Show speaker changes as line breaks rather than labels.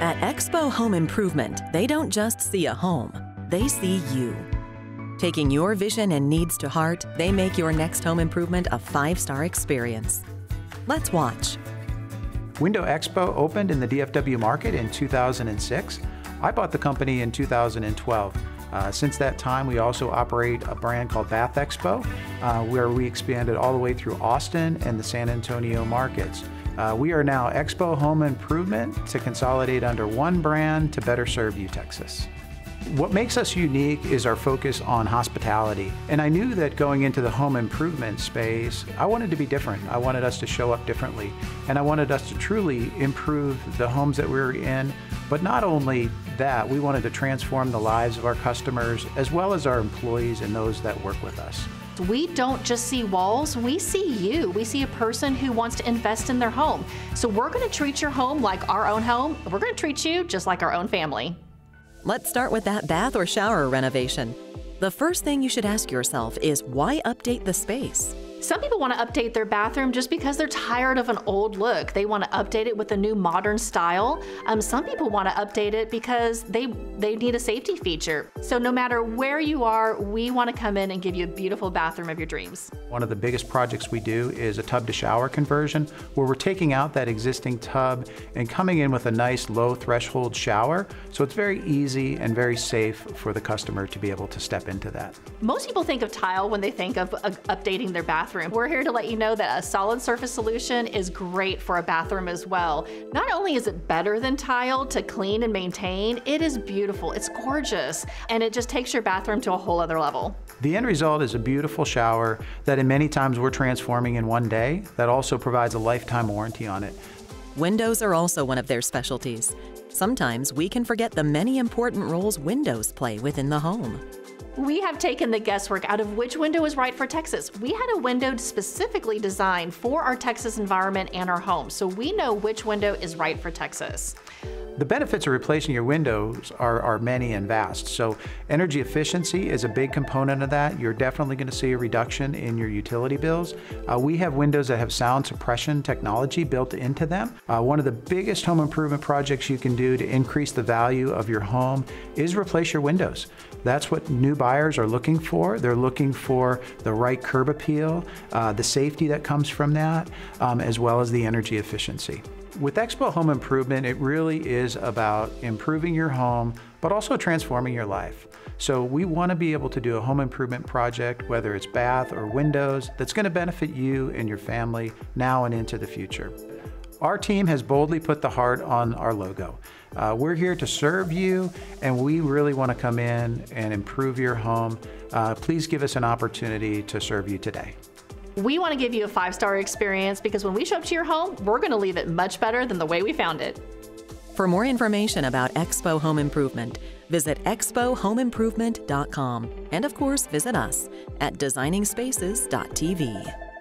At Expo Home Improvement, they don't just see a home, they see you. Taking your vision and needs to heart, they make your next home improvement a 5-star experience. Let's watch.
Window Expo opened in the DFW market in 2006. I bought the company in 2012. Since that time, we also operate a brand called Bath Expo, where we expanded all the way through Austin and the San Antonio markets. We are now Expo Home Improvement to consolidate under one brand to better serve you, Texas. What makes us unique is our focus on hospitality. And I knew that going into the home improvement space, I wanted to be different. I wanted us to show up differently. And I wanted us to truly improve the homes that we were in. But not only that, we wanted to transform the lives of our customers as well as our employees and those that work with us.
We don't just see walls, we see you. We see a person who wants to invest in their home. So we're going to treat your home like our own home. We're going to treat you just like our own family.
Let's start with that bath or shower renovation. The first thing you should ask yourself is, why update the space?
Some people want to update their bathroom just because they're tired of an old look. They want to update it with a new modern style. Some people want to update it because they need a safety feature. So no matter where you are, we want to come in and give you a beautiful bathroom of your dreams.
One of the biggest projects we do is a tub to shower conversion, where we're taking out that existing tub and coming in with a nice low threshold shower. So it's very easy and very safe for the customer to be able to step into that.
Most people think of tile when they think of updating their bathroom. We're here to let you know that a solid surface solution is great for a bathroom as well. Not only is it better than tile to clean and maintain, it is beautiful, it's gorgeous, and it just takes your bathroom to a whole other level.
The end result is a beautiful shower that in many times we're transforming in one day that also provides a lifetime warranty on it.
Windows are also one of their specialties. Sometimes we can forget the many important roles windows play within the home.
We have taken the guesswork out of which window is right for Texas. We had a window specifically designed for our Texas environment and our home, so we know which window is right for Texas.
The benefits of replacing your windows are many and vast. So energy efficiency is a big component of that. You're definitely going to see a reduction in your utility bills. We have windows that have sound suppression technology built into them. One of the biggest home improvement projects you can do to increase the value of your home is replace your windows. That's what new buyers are looking for. They're looking for the right curb appeal, the safety that comes from that, as well as the energy efficiency. With Expo Home Improvement, it really is about improving your home, but also transforming your life. So we want to be able to do a home improvement project, whether it's bath or windows, that's going to benefit you and your family now and into the future. Our team has boldly put the heart on our logo. We're here to serve you, and we really want to come in and improve your home. Please give us an opportunity to serve you today.
We want to give you a 5-star experience because when we show up to your home, we're going to leave it much better than the way we found it.
For more information about Expo Home Improvement, visit expohomeimprovement.com, and of course, visit us at designingspaces.tv.